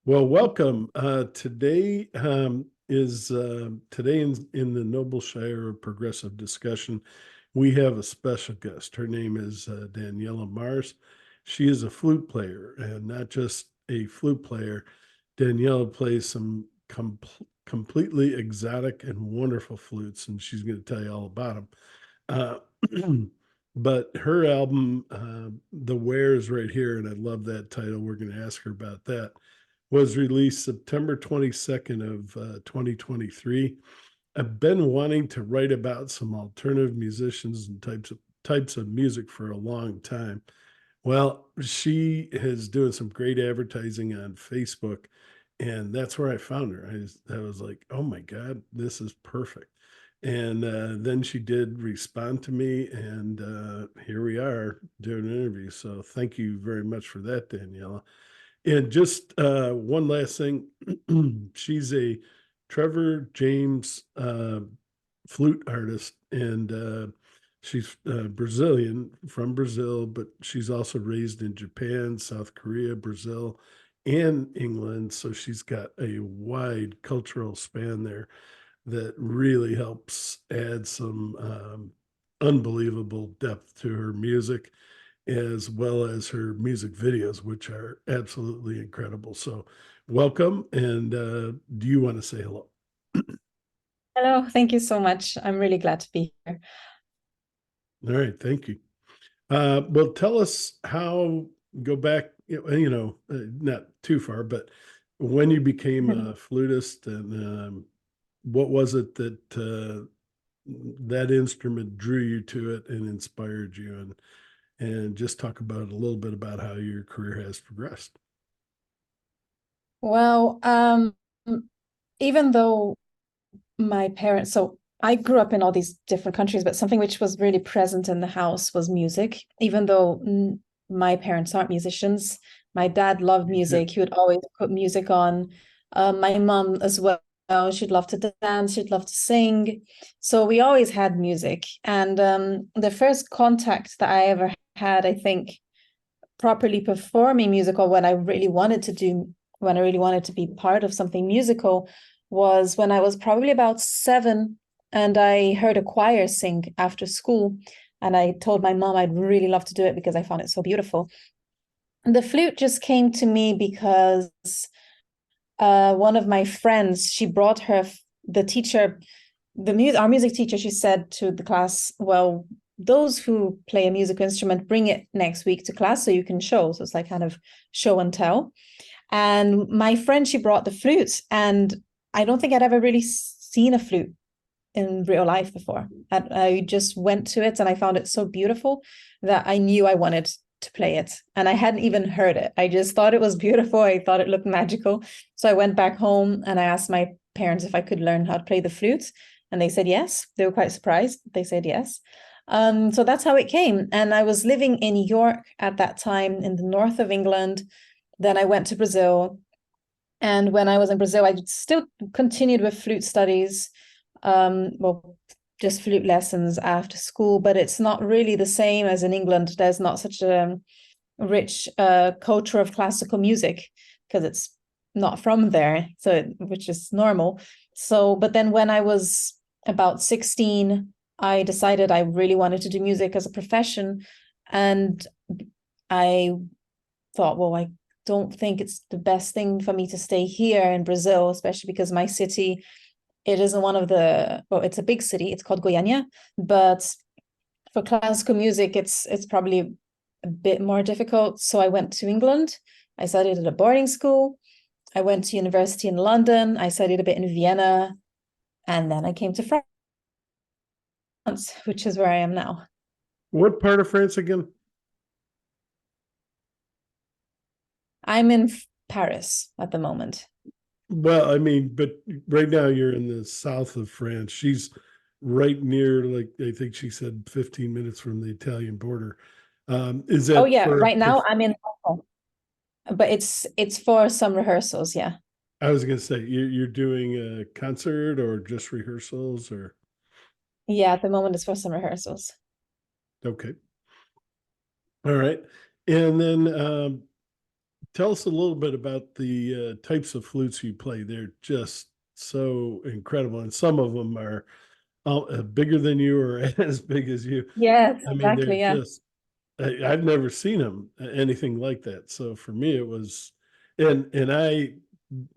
Well, welcome. Today is today in the Noble Shire of Progressive Discussion. We have a special guest. Her name is Daniela Mars. She is a flute player, and not just a flute player. Daniela plays some completely exotic and wonderful flutes, and she's going to tell you all about them. But her album, The Wares, right here, and I love that title. We're going to ask her about that, was released September 22nd of 2023. I've been wanting to write about some alternative musicians and types of music for a long time. Well, she is doing some great advertising on Facebook, and that's where I found her. I was like, oh my God, this is perfect. And then she did respond to me, and here we are doing an interview. So thank you very much for that, Daniela. And just one last thing, she's a Trevor James flute artist, and she's Brazilian, from Brazil, but she's also raised in Japan, South Korea, Brazil, and England. So she's got a wide cultural span there that really helps add some unbelievable depth to her music, as well as her music videos, which are absolutely incredible. So, welcome. And do you want to say hello? Hello, thank you so much. I'm really glad to be here. All right, thank you. Well, tell us how, go back, not too far, but when you became a flutist, and what was it that that instrument drew you to it and inspired you, and just talk about a little bit about how your career has progressed. Well, even though my parents, so I grew up in all these different countries, but something which was really present in the house was music. Even though my parents aren't musicians, my dad loved music. He would always put music on. My mom as well. She'd love to dance. She'd love to sing. So we always had music. And the first contact that I ever had, I think, properly performing musical when I really wanted to be part of something musical was when I was probably about 7 and I heard a choir sing after school. And I told my mom I'd really love to do it because I found it so beautiful. And the flute just came to me because one of my friends, she brought her, the teacher, our music teacher, she said to the class, well, those who play a musical instrument, bring it next week to class so you can show. So it's like kind of show and tell. And my friend, she brought the flute, and I don't think I'd ever really seen a flute in real life before. And I just went to it and I found it so beautiful that I knew I wanted to play it. And I hadn't even heard it. I just thought it was beautiful. I thought it looked magical. So I went back home and I asked my parents if I could learn how to play the flute. And they said yes. They were quite surprised. They said yes. So that's how it came. And I was living in York at that time in the north of England. Then I went to Brazil. And when I was in Brazil, I still continued with flute studies, well, just flute lessons after school, but it's not really the same as in England. There's not such a rich culture of classical music because it's not from there, so which is normal. So, but then when I was about 16, I decided I really wanted to do music as a profession, and I thought, well, I don't think it's the best thing for me to stay here in Brazil, especially because my city, it isn't one of the, well, it's a big city. It's called Goiânia, but for classical music, it's probably a bit more difficult. So I went to England. I studied at a boarding school. I went to university in London. I studied a bit in Vienna, and then I came to France, which is where I am now. What part of France again? I'm in Paris at the moment. Well, I mean, but right now you're in the south of France. She's right near, like, I think she said 15 minutes from the Italian border. Is Oh that yeah, for, right now I'm in Hong Kong, but it's for some rehearsals, yeah. I was going to say, you're doing a concert or just rehearsals, or, Yeah, at the moment it's for some rehearsals. okay. All right. And then tell us a little bit about the types of flutes you play. They're just so incredible, and some of them are bigger than you or as big as you. Yes, I mean, they're exactly. Yeah. just, I've never seen them anything like that. So for me, it was, and I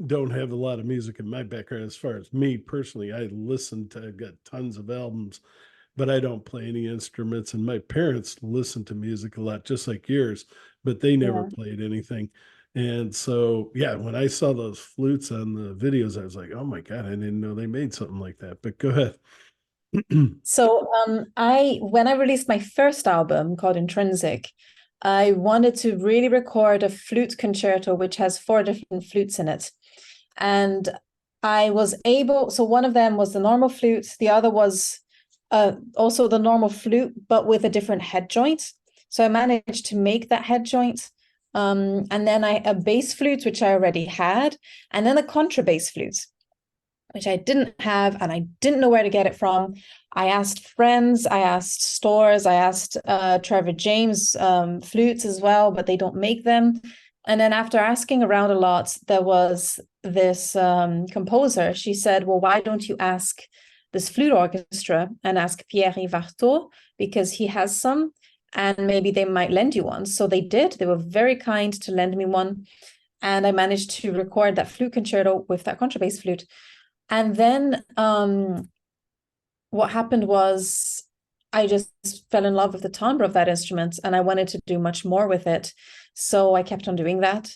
don't have a lot of music in my background as far as me personally. I listen to, I've got tons of albums, but I don't play any instruments. And my parents listen to music a lot, just like yours, but they never Yeah. played anything. And so, yeah, when I saw those flutes on the videos, I was like, oh my God, I didn't know they made something like that. But go ahead. So I when I released my first album called Intrinsic, I wanted to really record a flute concerto which has four different flutes in it. And I was able, so one of them was the normal flute, the other was also the normal flute, but with a different head joint. So I managed to make that head joint. And then a bass flute, which I already had, and then a contrabass flute, which I didn't have, and I didn't know where to get it from. I asked friends, I asked stores, I asked Trevor James flutes as well, but they don't make them. And then after asking around a lot, there was this composer. She said, well, why don't you ask this flute orchestra and ask Pierre Vartot, because he has some, and maybe they might lend you one. So they did. They were very kind to lend me one. And I managed to record that flute concerto with that contrabass flute. And then what happened was I just fell in love with the timbre of that instrument, and I wanted to do much more with it. So I kept on doing that,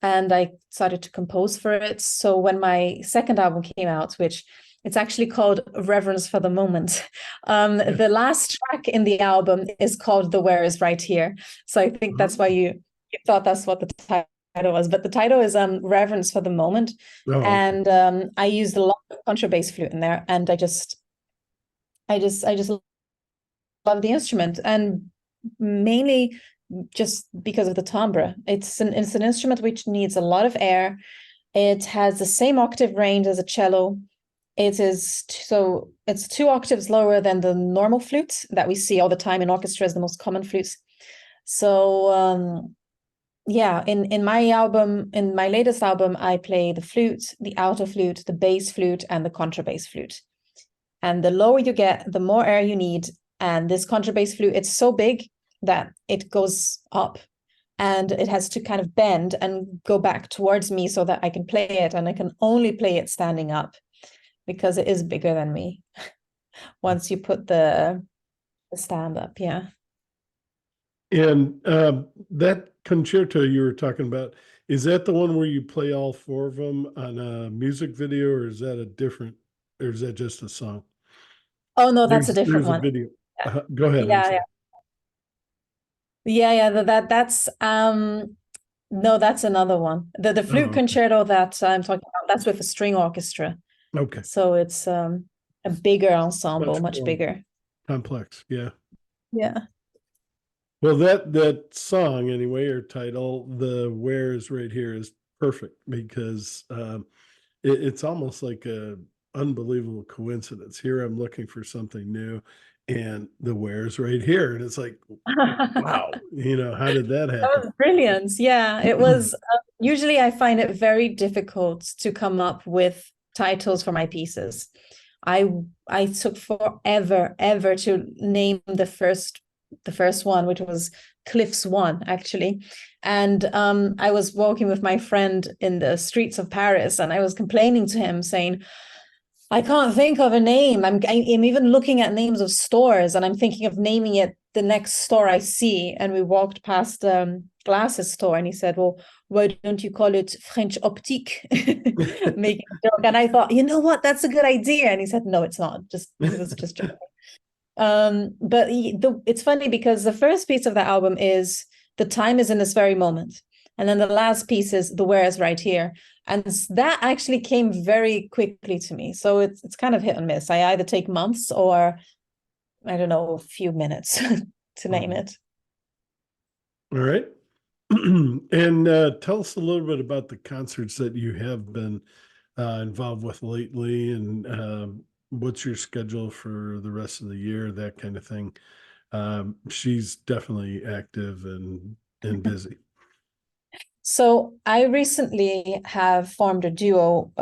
and I started to compose for it. So when my second album came out, which it's actually called Reverence for the Moment, Yeah. the last track in the album is called The Where Is Right Here. So I think that's why you thought that's what the title was, but the title is Reverence for the Moment. Oh, okay. And I used a lot of contrabass flute in there, and I just love the instrument, and mainly just because of the timbre. It's an instrument which needs a lot of air. It has the same octave range as a cello. It's 2 octaves lower than the normal flute that we see all the time in orchestras, the most common flutes. So yeah, in my latest album, I play the flute, the alto flute, the bass flute, and the contrabass flute. And the lower you get, the more air you need. And this contrabass flute, it's so big that it goes up, and it has to kind of bend and go back towards me so that I can play it. And I can only play it standing up because it is bigger than me once you put the stand up. Yeah. And that concerto you were talking about, is that the one where you play all four of them on a music video, or is that a different, or is that just a song? Oh no, that's a different There's a one. video. Yeah. Go ahead. I'm Yeah, sorry. yeah. Yeah, yeah, that's no, that's another one. The flute Oh, okay. concerto that I'm talking about, that's with a string orchestra. Okay. So it's a bigger ensemble, Much much more bigger. complex. Yeah. Yeah. Well, that song anyway, or title, the "Where's" right here is perfect because it's almost like a unbelievable coincidence. Here I'm looking for something new, and the "Where's" right here, and it's like, wow, how did that That happen? was brilliant. Yeah, it was. Usually, I find it very difficult to come up with titles for my pieces. I I took forever, ever to name the first one, which was Cliff's One, actually. And I was walking with my friend in the streets of Paris, and I was complaining to him, saying, I can't think of a name. I'm even looking at names of stores, and I'm thinking of naming it the next store I see. And we walked past glasses store, and he said, "Well, why don't you call it French Optique?" Making a joke. And I thought, you know what, that's a good idea. And he said, "No, it's not. Just he was just joking." But it's funny because the first piece of the album is the time is in this very moment, and then the last piece is the where is right here, and that actually came very quickly to me. So it's kind of hit and miss. I either take months or I don't know, a few minutes to name Mhm. it. All right. And tell us a little bit about the concerts that you have been involved with lately, and what's your schedule for the rest of the year, that kind of thing. She's definitely active and busy. So I recently have formed a duo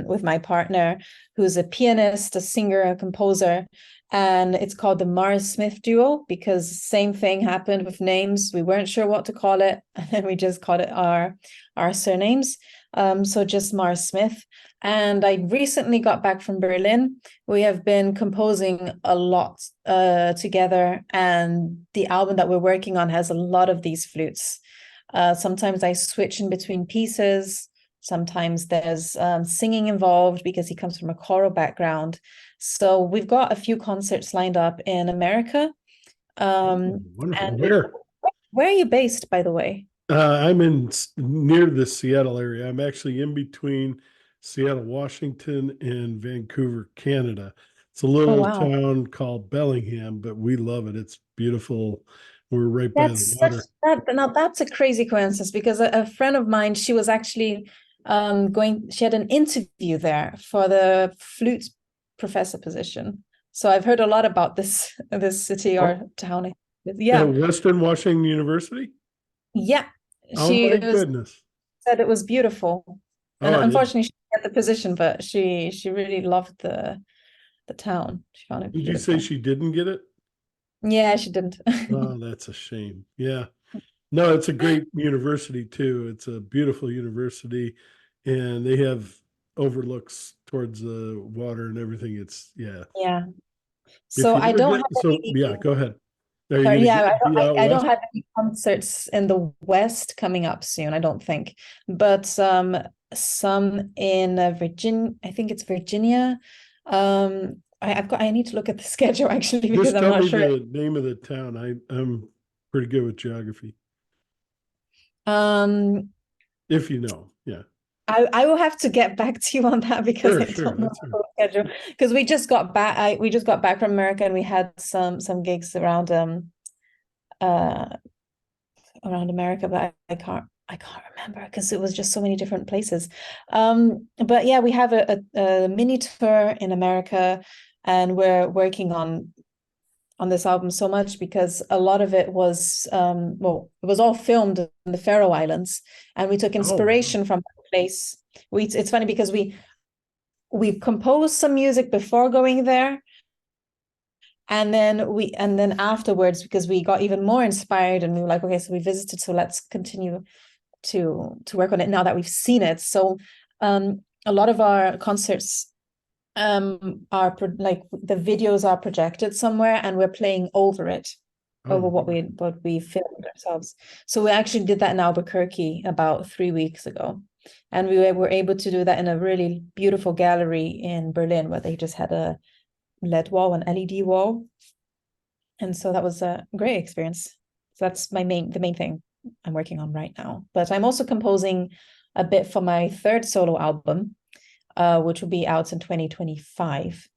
with my partner, who's a pianist, a singer, a composer, and it's called the Mars Smith Duo because same thing happened with names. We weren't sure what to call it, and then we just called it our surnames. So just Mars Smith. And I recently got back from Berlin. We have been composing a lot together, and the album that we're working on has a lot of these flutes. Sometimes I switch in between pieces. Sometimes there's singing involved because he comes from a choral background. So we've got a few concerts lined up in America. Wonderful. And Where are you based, by the way? I'm in near the Seattle area. I'm actually in between Seattle, Washington, and Vancouver, Canada. It's a Oh, little wow. town called Bellingham, but we love it. It's beautiful. We're right by the That's such water. that now that's a crazy coincidence because a friend of mine, she was actually she had an interview there for the flute professor position. So I've heard a lot about this city or Oh, town. Yeah. Western Washington University. Yeah. Oh She my was goodness. said it was beautiful. And Oh, it is. unfortunately she didn't get the position, but she really loved the town. She found it Did you say beautiful. she didn't get it? Yeah, she didn't. Oh, that's a shame. Yeah. No, it's a great university too. It's a beautiful university, and they have overlooks towards the water and everything. It's yeah. Yeah. If So you I ever don't get have so any. yeah, go ahead. Are you Sorry, gonna yeah, be out I don't west? have any concerts in the West coming up soon, I don't think. But some in Virginia, I think it's Virginia. I need to look at the schedule actually because Just I'm tell not me sure. the name of the town. I'm pretty good with geography. Um, If you know. Yeah. I will have to get back to you on that because Sure, I sure. don't know That's all the right. full schedule. Because we just got back, we just got back from America and we had some gigs uh around America, but I can't remember because it was just so many different places. But yeah, we have a mini tour in America, and we're working on this album so much because a lot of it was well, it was all filmed in the Faroe Islands, and we took Oh, wow. inspiration from that place. It's funny because we composed some music before going there, and then afterwards because we got even more inspired and we were like, okay, so we visited, so let's continue to work on it now that we've seen it. So a lot of our concerts like the videos are projected somewhere and we're playing over it, Oh, over wonderful. what we filmed ourselves. So we actually did that in Albuquerque about 3 weeks ago, and we were able to do that in a really beautiful gallery in Berlin where they just had a LED wall, an LED wall, and so that was a great experience. So that's the main thing I'm working on right now. But I'm also composing a bit for my third solo album, which will be out in 2025.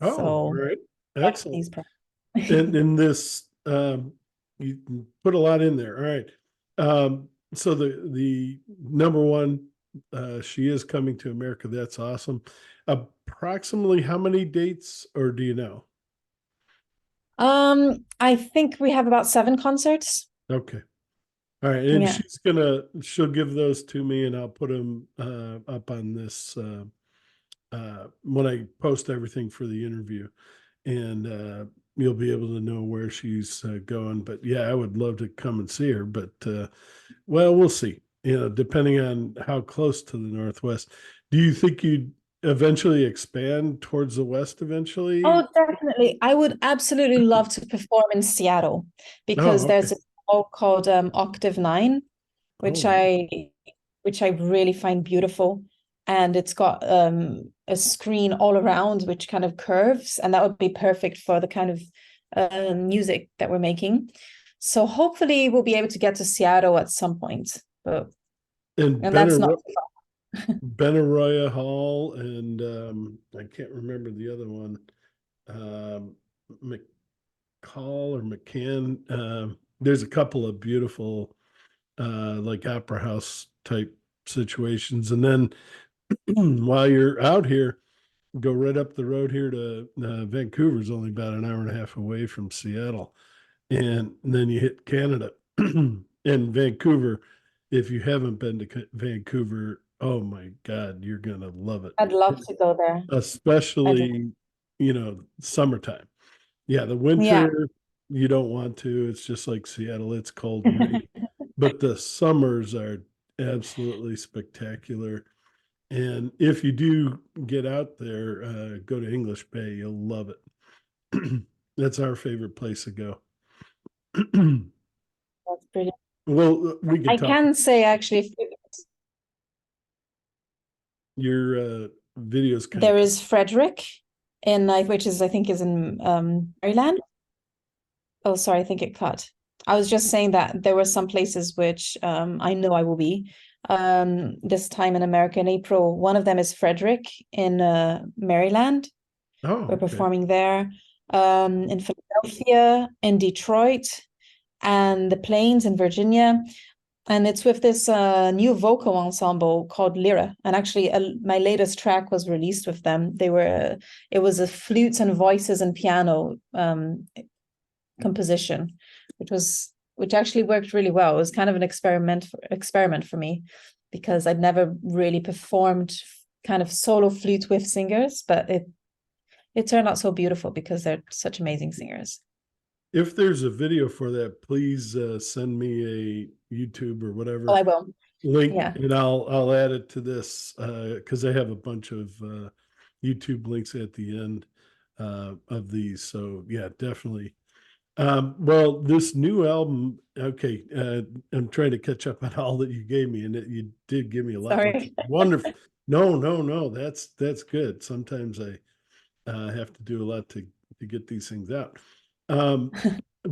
Oh, all So right. yeah, Excellent. these And in this you put a lot in there. All right. So the number one, she is coming to America. That's awesome. Approximately how many dates, or do you know? I think we have about 7 concerts. Okay. All right. And Yeah. she'll give those to me and I'll put them up on this when I post everything for the interview. And you'll be able to know where she's going. But yeah, I would love to come and see her. But well, we'll see. You know, depending on how close to the Northwest. Do you think you'd eventually expand towards the West eventually? Oh, definitely. I would absolutely love to perform in Seattle because Oh, there's okay. a show called Octave Nine, Oh, which wow. I really find beautiful. And it's got a screen all around which kind of curves, and that would be perfect for the kind of music that we're making. So hopefully we'll be able to get to Seattle at some point. But And and that's not Benaroya Hall, and I can't remember the other one. Um, McCall or McCann. There's a couple of beautiful like opera house type situations. And then while you're out here, go right up the road here to Vancouver's only about an hour and a half away from Seattle. And then you hit Canada and Vancouver. if you haven't been to Vancouver, oh my God, you're gonna love it. I'd love to go there. I'd love, Especially, summertime. Yeah, the yeah. winter, you don't want to. It's just like Seattle, it's cold and rainy. But the summers are absolutely spectacular. And if you do get out there, go to English Bay, you'll love it. That's our favorite place to go. That's pretty. Well, we could I talk. can say actually, Your video's kind of there is Frederick which is I think is in Maryland. Oh, sorry, I think it cut. I was just saying that there were some places which I know I will be this time in America in April. One of them is Frederick in Maryland. oh, We're okay. performing there. In Philadelphia, in Detroit, and the Plains in Virginia. And it's with this new vocal ensemble called Lyra. And actually, my latest track was released with them. It was a flutes and voices and piano composition, which actually worked really well. It was kind of an experiment for me because I'd never really performed kind of solo flute with singers, but it turned out so beautiful because they're such amazing singers. If there's a video for that, please send me a YouTube or Oh, whatever I will. link, Yeah. and I'll add it to this because I have a bunch of YouTube links at the end of these. So yeah, definitely. Well, this new album, okay, I'm trying to catch up on all that you gave me, and you did give me a lot, which is Sorry. wonderful. No, no, no, that's good. Sometimes I have to do a lot to get these things out. Um,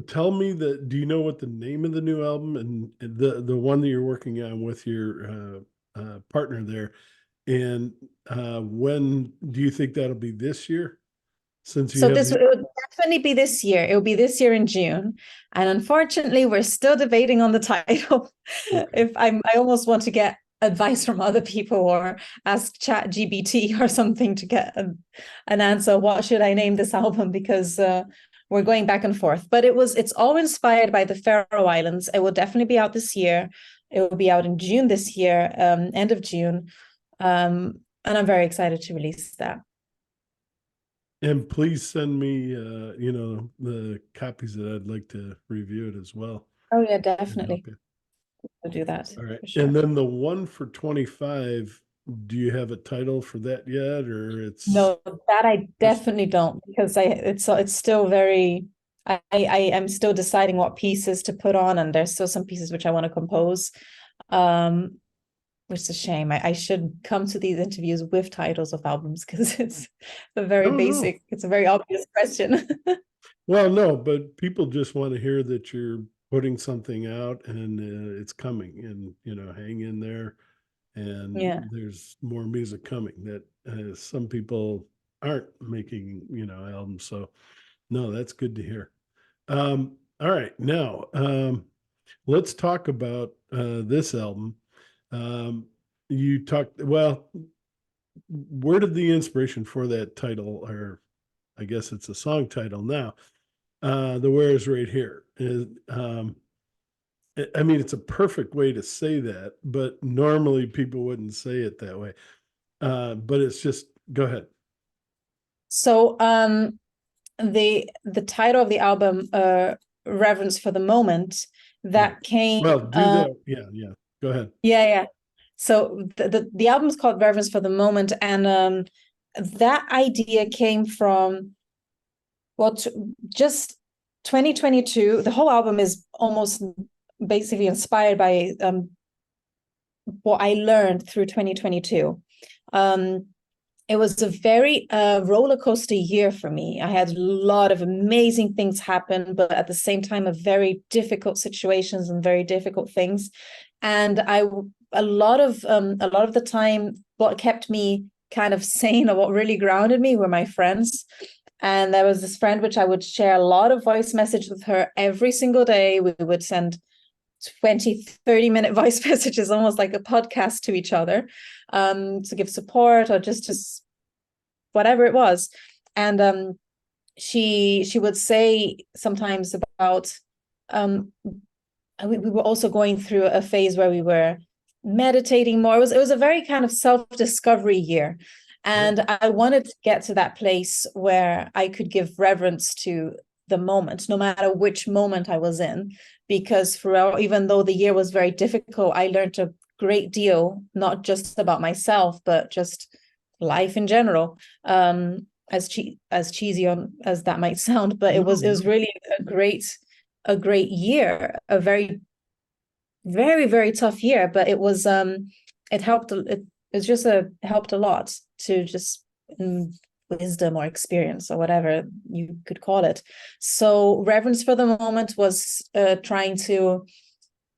Tell me that. Do you know what the name of the new album and the one that you're working on with your partner there? And when do you think that'll be this year? Since you So have this the it would definitely be this year. It will be this year in June. And unfortunately, we're still debating on the title. okay. If I almost want to get advice from other people or ask Chat GBT or something to get an answer. What should I name this album? Because we're going back and forth. But it's all inspired by the Faroe Islands. It will definitely be out this year. It will be out in June this year, end of June. And I'm very excited to release that. And please send me, the copies that I'd like to review it as well. Oh yeah, And help definitely. you. We'll do that All right. for And sure. then the one for 25, do you have a title for that yet, or it's No, that I just, definitely don't because it's still very I am still deciding what pieces to put on and there's still some pieces which I want to compose. Um, which is a shame. I should come to these interviews with titles of albums because no, no. it's a very obvious question. Well, no, but people just want to hear that you're putting something out and it's coming, and hang in there, and Yeah. there's more music coming that some people aren't making, albums. So no, that's good to hear. All right, now let's talk about this album. Um, you talked, well, where did the inspiration for that title, or I guess it's a song title now, the where is right here. I mean, it's a perfect way to say that, but normally people wouldn't say it that way. But it's just, go ahead. So the title of the album, Reverence for the Moment, Right. that came Well, do that. Yeah, yeah. Go ahead. yeah, yeah. So the album's called Reverence for the Moment, and that idea came from what just 2022. The whole album is almost basically inspired by what I learned through 2022. Um, it was a very roller coaster year for me. I had a lot of amazing things happen, but at the same time, of very difficult situations and very difficult things. And a lot of the time, what kept me kind of sane or what really grounded me were my friends. And there was this friend which I would share a lot of voice messages with her every single day. We would send 20-30 minute voice messages, almost like a podcast to each other, to give support or just to whatever it was. And she would say sometimes about um we were also going through a phase where we were meditating more. It was a very kind of self-discovery year. And I wanted to get to that place where I could give reverence to the moment, no matter which moment I was in, because throughout, even though the year was very difficult, I learned a great deal, not just about myself, but just life in general. As cheesy as that might sound, but it was really a great year, a very, very, very tough year, but it helped. Helped a lot to just wisdom or experience or whatever you could call it. So reverence for the moment was trying to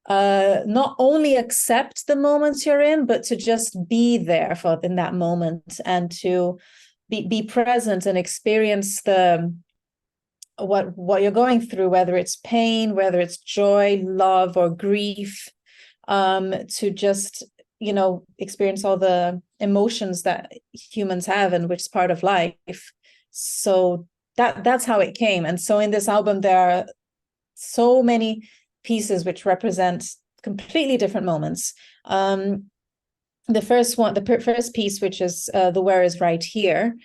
not only accept the moments you're in, but to just be there for in that moment, and to be present and experience what you're going through, whether it's pain, whether it's joy, love, or grief, to just, experience all the emotions that humans have and which is part of life. So that's how it came. And so in this album, there are so many pieces which represent completely different moments. The first piece, which is The Where is Right Here.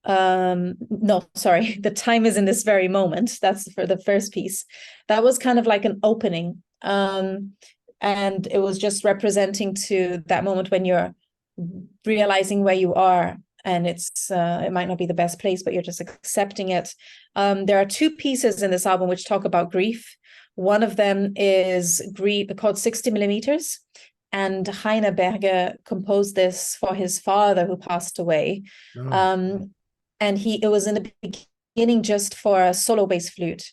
No, sorry, The Time is in This Very Moment. That's for the first piece. That was kind of like an opening. And it was just representing to that moment when you're realizing where you are, and it might not be the best place, but you're just accepting it. There are two pieces in this album which talk about grief. One of them is grief, called 60 Millimeters, and Heine Berger composed this for his father who passed away. And it was in the beginning just for a solo bass flute.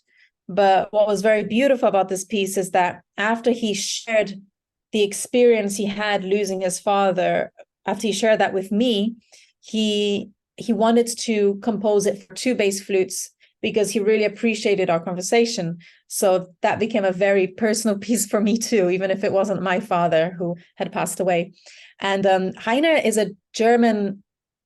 But what was very beautiful about this piece is that after he shared the experience he had losing his father, after he shared that with me, he wanted to compose it for two bass flutes because he really appreciated our conversation. So that became a very personal piece for me too, even if it wasn't my father who had passed away. And Heine is a German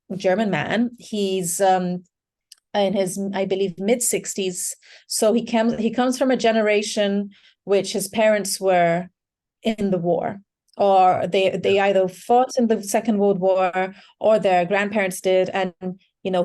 man. He's in his, I believe, mid-60s. So he comes from a generation which his parents were in the war, or they either fought in the Second World War or their grandparents did. And,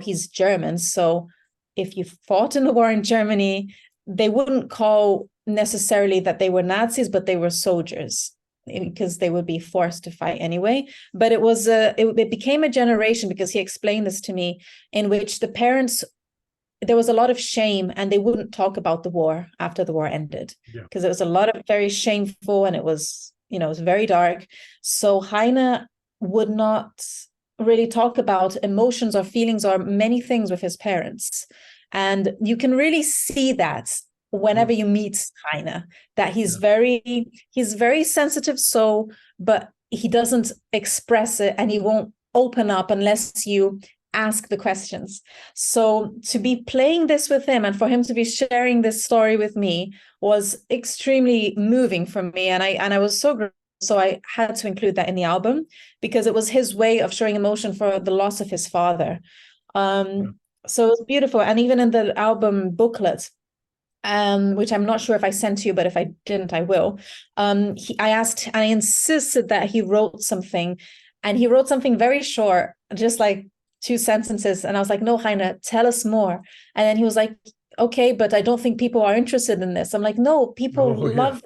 he's German. So if you fought in the war in Germany, they wouldn't call necessarily that they were Nazis, but they were soldiers, because they would be forced to fight anyway. But it became a generation, because he explained this to me, in which the parents, there was a lot of shame, and they wouldn't talk about the war after the war ended, because it was a lot of very shameful, and it was very dark. So Heine would not really talk about emotions or feelings or many things with his parents. And you can really see that whenever you meet Heine, that he's very sensitive soul, but he doesn't express it, and he won't open up unless you ask the questions. So to be playing this with him, and for him to be sharing this story with me, was extremely moving for me. And I was so grateful. So I had to include that in the album, because it was his way of showing emotion for the loss of his father. So it was beautiful. And even in the album booklet, which I'm not sure if I sent you, but if I didn't, I will. I insisted that he wrote something, and he wrote something very short, just like 2 sentences. And I was like, no, Heine, tell us more. And then he was like, okay, but I don't think people are interested in this. I'm like, no, people love,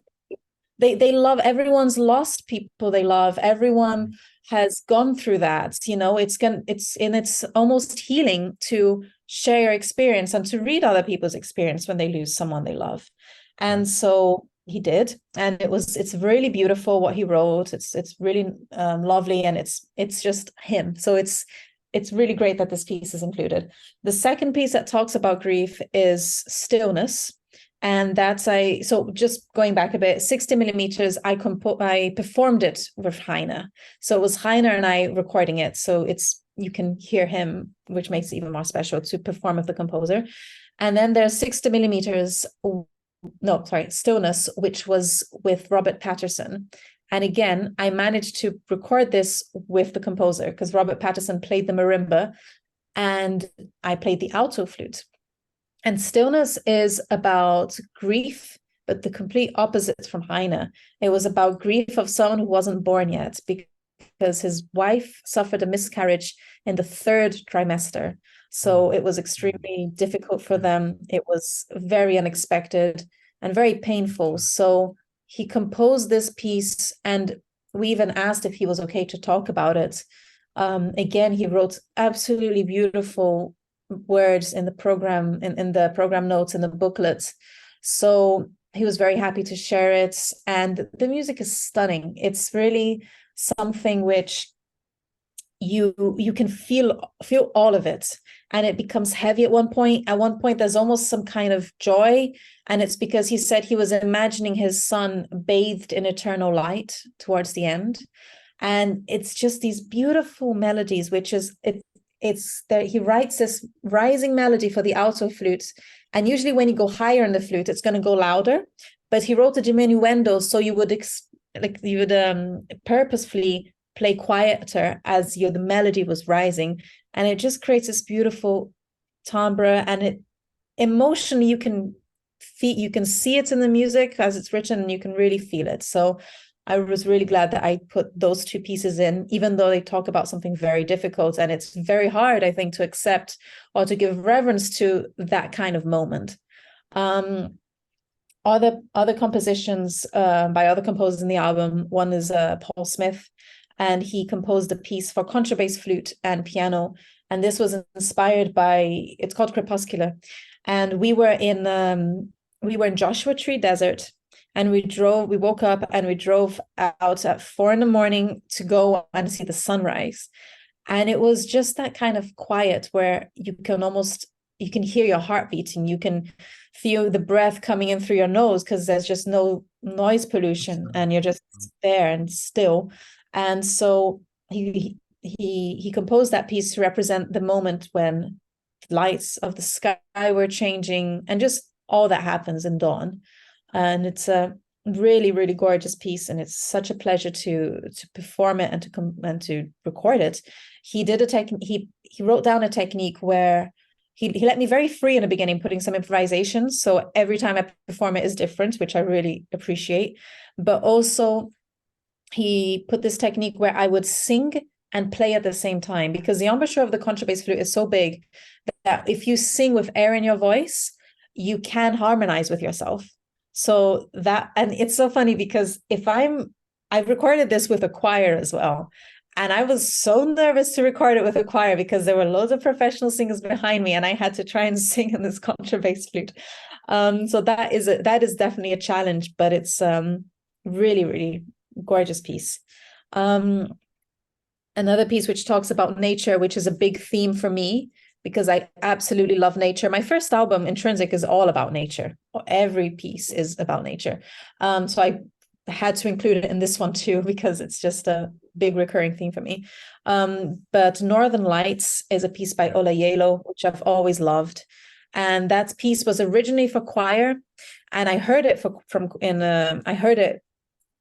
they love, everyone's lost people they love. Everyone has gone through that. It's almost healing to share your experience and to read other people's experience when they lose someone they love. And so he did, and it's really beautiful what he wrote. It's really lovely, and it's just him. So it's really great that this piece is included. The second piece that talks about grief is Stillness. And so just going back a bit, 60 Millimeters, I performed it with Heine. So it was Heine and I recording it. So you can hear him, which makes it even more special to perform with the composer. And then there's 60 Millimeters, Stillness, which was with Robert Patterson. And again, I managed to record this with the composer, because Robert Patterson played the marimba and I played the alto flute. And Stillness is about grief, but the complete opposite from Heine. It was about grief of someone who wasn't born yet because his wife suffered a miscarriage in the third trimester. So it was extremely difficult for them. It was very unexpected and very painful. So he composed this piece, and we even asked if he was okay to talk about it. Again, he wrote absolutely beautiful words in the program, in the program notes, in the booklets. So he was very happy to share it. And the music is stunning. It's really something which you can feel all of it, and it becomes heavy at one point. At one point there's almost some kind of joy, and it's because he said he was imagining his son bathed in eternal light towards the end. And it's just these beautiful melodies, which is it's that he writes this rising melody for the alto flute, and usually when you go higher in the flute it's going to go louder, but he wrote a diminuendo, so you would purposefully play quieter as the melody was rising, and it just creates this beautiful timbre, and it emotionally you can see it in the music as it's written, and you can really feel it. So I was really glad that I put those two pieces in, even though they talk about something very difficult, and it's very hard, I think, to accept or to give reverence to that kind of moment. Other compositions by other composers in the album. One is Paul Smith, and he composed a piece for contrabass, flute, and piano. And this was inspired by, it's called Crepuscular. And we were in Joshua Tree Desert, and we woke up and we drove out at 4 a.m. to go and see the sunrise. And it was just that kind of quiet where you can hear your heart beating. You can feel the breath coming in through your nose because there's just no noise pollution, and you're just there and still. And so he composed that piece to represent the moment when lights of the sky were changing and just all that happens in dawn. And it's a really, really gorgeous piece, and it's such a pleasure to perform it and to record it. He wrote down a technique where he let me very free in the beginning, putting some improvisations. So every time I perform it is different, which I really appreciate. But also he put this technique where I would sing and play at the same time, because the embouchure of the contrabass flute is so big that if you sing with air in your voice, you can harmonize with yourself. So that, and it's so funny because I've recorded this with a choir as well. And I was so nervous to record it with a choir because there were loads of professional singers behind me, and I had to try and sing in this contrabass flute. So that is definitely a challenge, but it's really, really gorgeous piece. Another piece which talks about nature, which is a big theme for me because I absolutely love nature. My first album, Intrinsic, is all about nature. Every piece is about nature. So I had to include it in this one too, because it's just a big recurring theme for me. But Northern Lights is a piece by Ola Yelo, which I've always loved. And that piece was originally for choir, and I heard it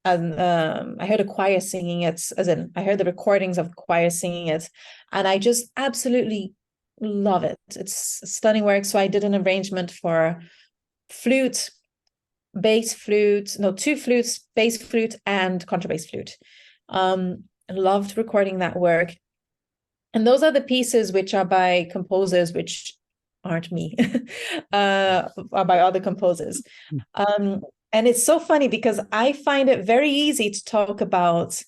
I heard a choir singing it, as in I heard the recordings of the choir singing it, and I just absolutely love it. It's stunning work. So I did an arrangement for flute, bass flute, no, two flutes, bass flute and contrabass flute. Loved recording that work. And those are the pieces which are by composers which aren't me, are by other composers. And it's so funny because I find it very easy to talk about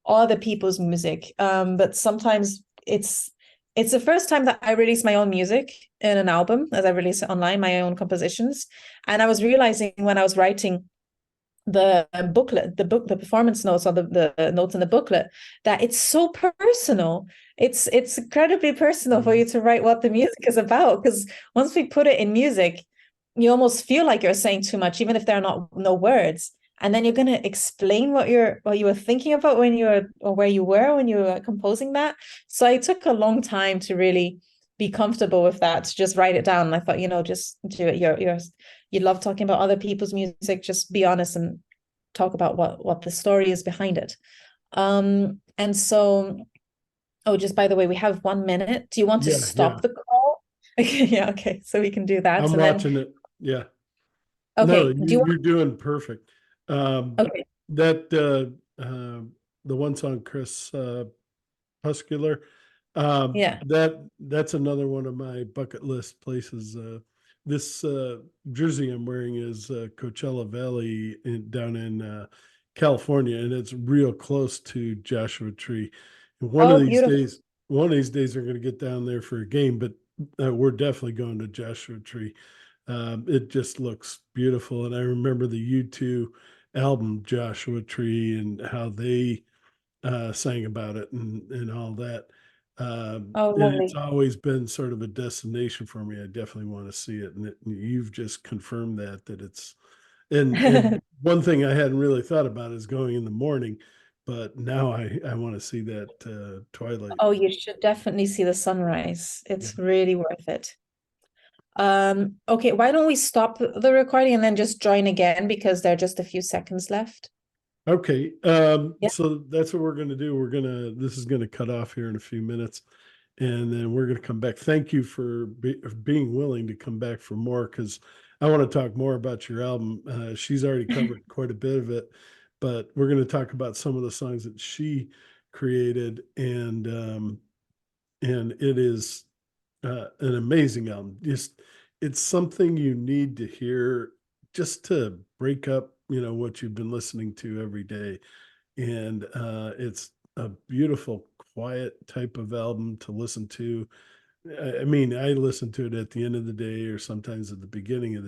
other people's music, but sometimes it's the first time that I release my own music in an album, as I release it online, my own compositions. And I was realizing when I was writing the booklet, the performance notes, or the notes in the booklet, that it's so personal. It's incredibly personal for you to write what the music is about, because once we put it in music, you almost feel like you're saying too much, even if there are no words. And then you're going to explain what you were thinking about where you were when you were composing that. So I took a long time to really be comfortable with that, to just write it down. And I thought, just do it. You love talking about other people's music, just be honest and talk about what the story is behind it. And so, just by the way, we have 1 minute. Do you want to stop the call? Yeah, okay. So we can do that. I'm watching it. Yeah. No, Okay, do you you're doing perfect. Um, okay, that the one song, Chris Muscular. yeah. That's another one of my bucket list places. This jersey I'm wearing is Coachella Valley down in California, and it's real close to Joshua Tree. And Oh, beautiful. one of these days, we're going to get down there for a game, but we're definitely going to Joshua Tree. It just looks beautiful, and I remember the U2 album Joshua Tree and how they sang about it and all that. Oh, And it's lovely. always been sort of a destination for me. I definitely want to see it, and you've just confirmed that it's and one thing I hadn't really thought about is going in the morning, but now I want to see that twilight. Oh, you should definitely see the sunrise. Yeah. It's really worth it. Okay, why don't we stop the recording and then just join again because there are just a few seconds left. Okay. Yeah. So that's what we're going to do. This is going to cut off here in a few minutes, and then we're going to come back. Thank you for being willing to come back for more because I want to talk more about your album. She's already covered quite a bit of it, but we're going to talk about some of the songs that she created, and it is an amazing album. Just it's something you need to hear just to break up, what you've been listening to every day, and it's a beautiful, quiet type of album to listen to. I mean, I listen to it at the end of the day or sometimes at the beginning of the